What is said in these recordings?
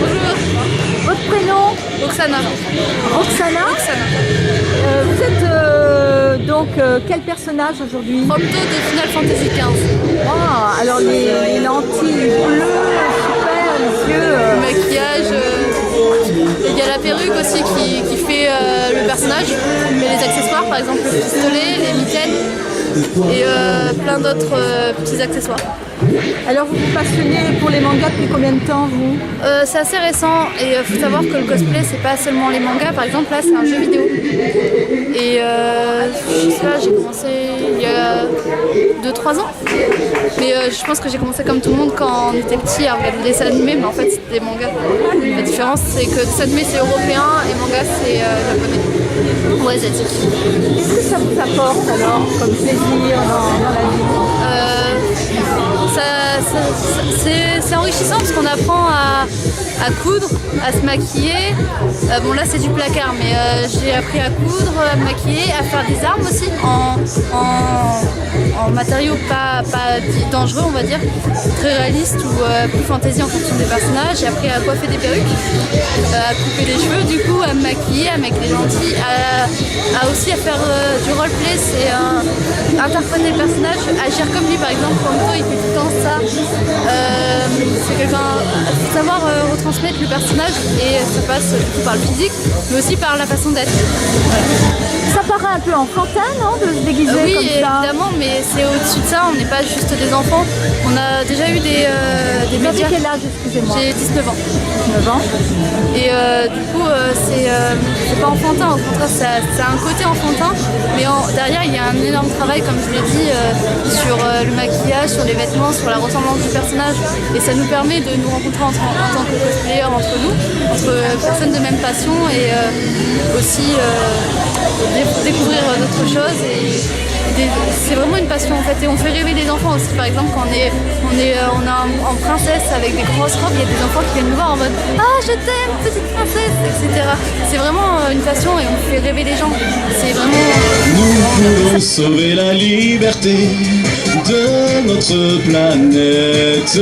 Bonjour. Votre prénom? Roxana. Roxana. Vous êtes donc quel personnage aujourd'hui? Prompto de Final Fantasy XV. Ah, alors les lentilles bleues, super, les yeux. Le maquillage, il y a la perruque aussi qui fait le personnage, mais les accessoires, par exemple le pistolet, les mitaines et plein d'autres petits accessoires. Alors vous vous passionnez pour les mangas depuis combien de temps vous? C'est assez récent et il faut savoir que le cosplay c'est pas seulement les mangas, par exemple là c'est un jeu vidéo. Et je sais pas, j'ai commencé il y a 2-3 ans. Mais je pense que j'ai commencé comme tout le monde quand on était petit à regarder des dessins animés, mais en fait c'était des mangas. La différence c'est que dessin animé c'est européen et manga c'est japonais ou asiatique. Qu'est-ce que ça vous apporte alors comme plaisir dans la vie? C'est enrichissant parce qu'on apprend à coudre, à se maquiller. Bon là c'est du placard, mais j'ai appris à coudre, à me maquiller, à faire des armes aussi en matériaux pas dangereux on va dire, très réalistes ou plus fantaisie en fonction des personnages. J'ai appris à coiffer des perruques, à couper les cheveux du coup, à me maquiller, à mettre les lentilles, aussi à faire du roleplay, c'est interpréter le personnage, agir comme lui par exemple. Prompto il fait tout le temps ça, c'est quelqu'un, faut savoir retransmettre le personnage et ça passe du coup par le physique mais aussi par la façon d'être. Ça paraît un peu enfantin, non, de se déguiser Oui, comme ça? évidemment, mais c'est au-dessus de ça, on n'est pas juste des enfants. On a déjà eu des Vous avez médias. quel âge, excusez-moi? J'ai 19 ans. 19 ans. Et du coup, c'est pas enfantin, au contraire, ça a un côté enfantin, mais derrière, il y a un énorme travail, comme je l'ai dit, sur le maquillage, sur les vêtements, sur la ressemblance du personnage. Et ça nous permet de nous rencontrer en tant que cosplayers entre nous, entre personnes de même passion et aussi découvrir d'autres choses. C'est vraiment une passion en fait, et on fait rêver les enfants aussi. Par exemple, quand on est en princesse avec des grosses robes, il y a des enfants qui viennent nous voir en mode ah je t'aime petite princesse, etc. C'est vraiment une passion et on fait rêver les gens. C'est vraiment. Nous pouvons sauver la liberté de notre planète,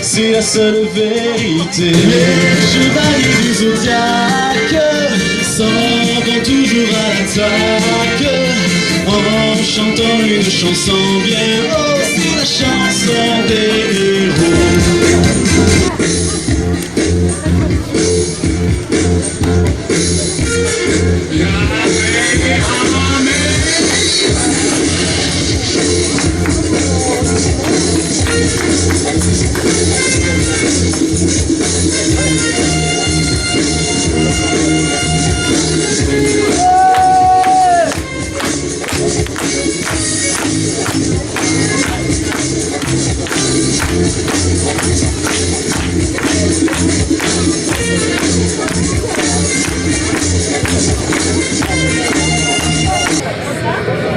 c'est la seule vérité. Les chevaliers du zodiaque s'en vont toujours à l'attaque en chantant une chanson bien haut, c'est la chanson des héros.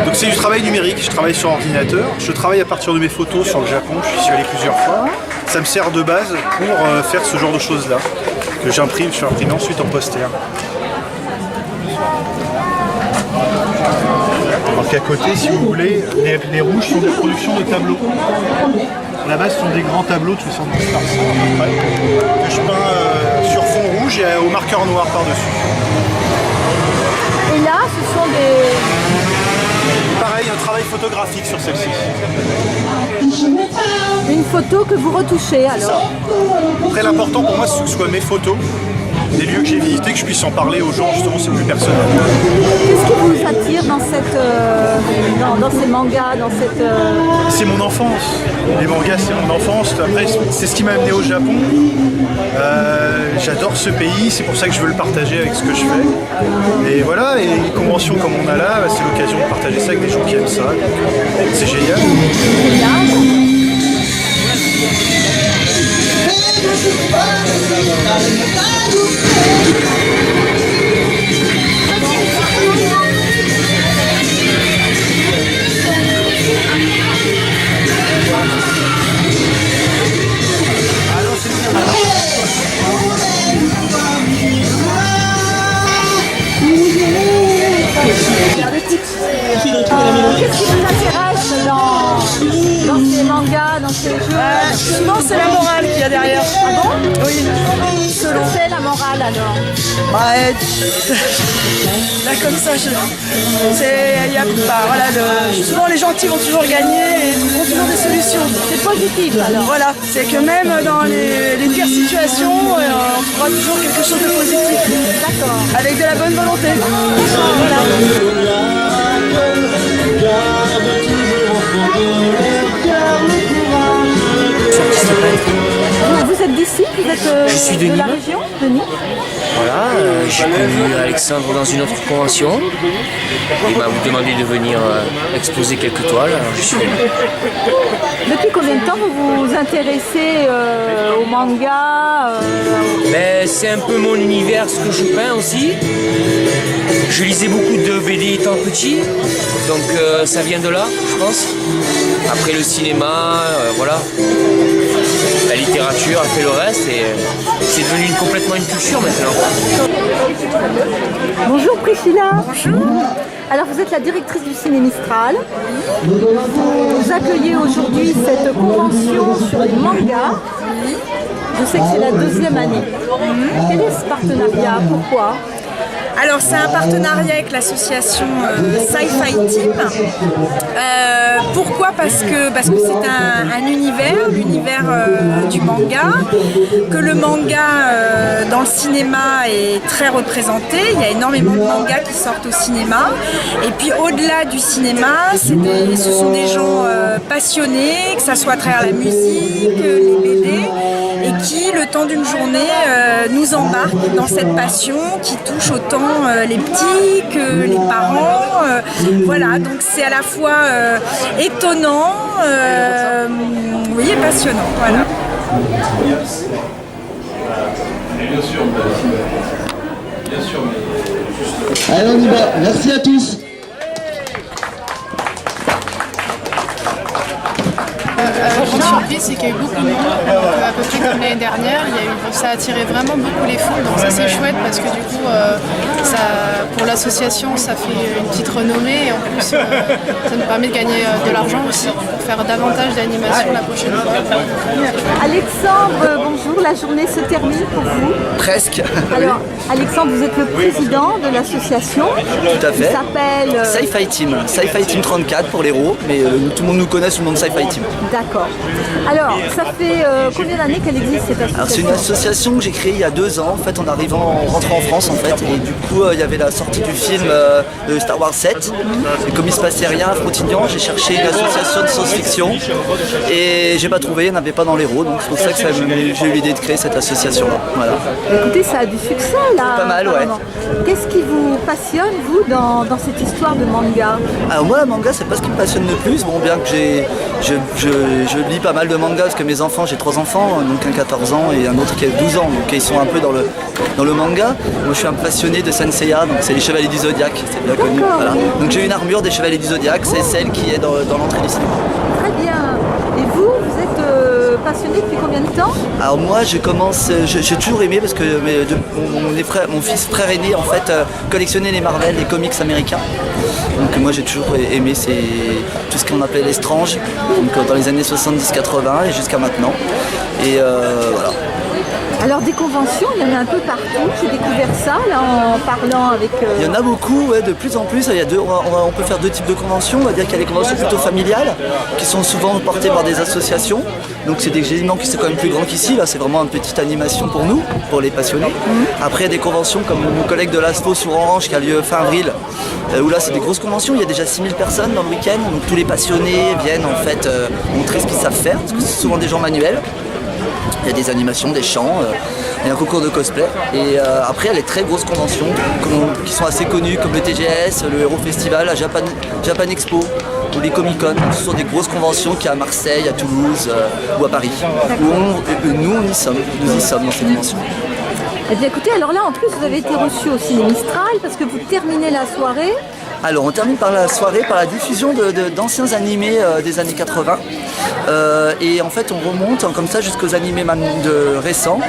Donc c'est du travail numérique, je travaille sur ordinateur, je travaille à partir de mes photos sur le Japon, je suis allé plusieurs fois. Ça me sert de base pour faire ce genre de choses là, que j'imprime, je fais imprimer ensuite en poster. Alors qu'à côté, si vous voulez, les rouges sont des productions de tableaux. Là-bas, ce sont des grands tableaux de 70 par 100 à peu près, que je peins sur fond rouge et au marqueur noir par-dessus. Et là, ce sont des... Pareil, un travail photographique sur celle-ci. Une photo que vous retouchez alors? Après, l'important pour moi, c'est que ce soit mes photos, des lieux que j'ai visités, que je puisse en parler aux gens, justement, c'est plus personnel. Qu'est-ce qui vous attire dans ces mangas, dans cette... C'est mon enfance. Les mangas, c'est mon enfance. Après, c'est ce qui m'a amené au Japon. J'adore ce pays, c'est pour ça que je veux le partager avec ce que je fais. Et voilà, et les conventions comme on a là, c'est l'occasion de partager ça avec des gens qui aiment ça. C'est génial. Qu'est-ce qui vous intéresse ces jeux? Souvent c'est la morale qu'il y a derrière. Ah bon? Oui. Selon c'est la morale alors? Ouais. Là comme ça, souvent les gentils vont toujours gagner et trouveront toujours des solutions. C'est positif alors? Voilà, c'est que même dans les pires situations, on trouvera toujours quelque chose de positif. D'accord. Avec de la bonne volonté. Vous êtes d'ici? Vous êtes Je suis de la Nîmes. région de Nîmes? Voilà, j'ai connu Alexandre dans une autre convention. Il m'a demandé de venir exposer quelques toiles, alors je suis venu. Depuis combien de temps vous vous intéressez au manga Mais c'est un peu mon univers, ce que je peins aussi. Je lisais beaucoup de BD étant petit, donc ça vient de là, je pense. Après le cinéma, voilà. La littérature a fait le reste et c'est devenu complètement une culture maintenant. Bonjour Priscilla. Bonjour. Alors vous êtes la directrice du Ciné Mistral. Vous accueillez aujourd'hui cette convention sur les mangas. Je sais que c'est la 2e année. Quel est ce partenariat? Pourquoi? Alors c'est un partenariat avec l'association Sci-Fi Team. Pourquoi? Parce que c'est un univers, l'univers du manga, que le manga dans le cinéma est très représenté. Il y a énormément de mangas qui sortent au cinéma. Et puis au-delà du cinéma, ce sont des gens passionnés, que ce soit à travers la musique, les BD, et qui, le temps d'une journée, nous embarquent dans cette passion qui touche autant les petits que les parents. Voilà, donc c'est à la fois étonnant, et passionnant. Voilà. Allez, on y va. Merci à tous. Grande surprise, c'est qu'il y a eu beaucoup de monde, à peu près comme l'année dernière. Ça a attiré vraiment beaucoup les foules, donc ça c'est chouette parce que du coup, pour l'association, ça fait une petite renommée et en plus, ça nous permet de gagner de l'argent aussi pour faire davantage d'animation la prochaine fois. Alexandre, bonjour, la journée se termine pour vous. Presque. Alors, Alexandre, vous êtes le président de l'association. Tout à fait. Qui s'appelle Sci-Fi Team. Sci-Fi Team 34 pour l'héros, mais tout le monde nous connaît sous le nom de Sci-Fi Team. D'accord. Alors, ça fait combien d'années qu'elle existe cette association? Alors c'est une association que j'ai créée il y a 2 ans, en fait, en rentrant en France en fait, et du coup il y avait la sortie du film de Star Wars 7, et comme il se passait rien à Frontignan, j'ai cherché une association de science-fiction, et j'ai pas trouvé, il n'y en avait pas dans l'héros, donc c'est pour ça que j'ai eu l'idée de créer cette association-là. Voilà. Écoutez, ça a du succès là. Pas mal, ouais. Qu'est-ce qui vous passionne, vous, dans cette histoire de manga? Alors moi, le manga, c'est pas ce qui me passionne le plus, bon, bien que je lis pas mal de mangas, parce que mes enfants, j'ai 3 enfants, donc un 14 ans et un autre qui a 12 ans, donc ils sont un peu dans le manga. Moi je suis un passionné de Saint Seiya, donc c'est les Chevaliers du Zodiaque, c'est bien connu. Voilà. Donc j'ai une armure des Chevaliers du Zodiaque, c'est celle qui est dans l'entrée du cinéma. Très bien. Et vous êtes passionné depuis combien de temps? Alors moi j'ai toujours aimé parce que mon fils frère aîné en fait collectionnait les Marvel, les comics américains. Donc moi j'ai toujours aimé tout ce qu'on appelait les Strange, donc dans les années 70-80 et jusqu'à maintenant. Et voilà. Alors des conventions, il y en a un peu partout. J'ai découvert ça là en parlant avec. Il y en a beaucoup, ouais, de plus en plus. On peut faire 2 types de conventions. On va dire qu'il y a les conventions plutôt familiales, qui sont souvent portées par des associations. Donc c'est des événements qui sont quand même plus grands qu'ici. Là, c'est vraiment une petite animation pour nous, pour les passionnés. Après, il y a des conventions comme nos collègues de l'Aspo sur Orange qui a lieu fin avril, où là c'est des grosses conventions. Il y a déjà 6000 personnes dans le week-end. Donc tous les passionnés viennent en fait montrer ce qu'ils savent faire, parce que c'est souvent des gens manuels. Il y a des animations, des chants, il y a un concours de cosplay. Et après, il y a les très grosses conventions qui sont assez connues, comme le TGS, le Hero Festival, la Japan Expo ou les Comic Con. Ce sont des grosses conventions qu'il y a à Marseille, à Toulouse ou à Paris. Nous y sommes dans ces conventions. Eh bien écoutez, alors là en plus vous avez été reçu au Ciné Mistral parce que vous terminez la soirée Alors on termine par la soirée, par la diffusion d'anciens animés des années 80. Et en fait on remonte comme ça jusqu'aux animés récents,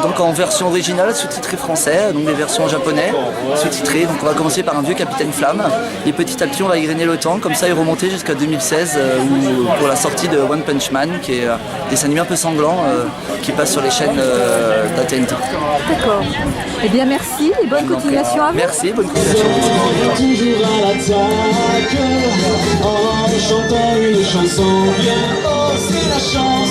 donc en version originale, sous-titrée français, donc des versions en japonais, sous-titrées. Donc on va commencer par un vieux Capitaine Flamme, et petit à petit on va égrener le temps, comme ça et remonter jusqu'à 2016, pour la sortie de One Punch Man, qui est des animés un peu sanglants, qui passe sur les chaînes d'AT&T. D'accord. Eh bien merci et bonne continuation à vous. Merci, bonne continuation. Toujours à l'attaque, en chantant une chanson bien, oh c'est la chance.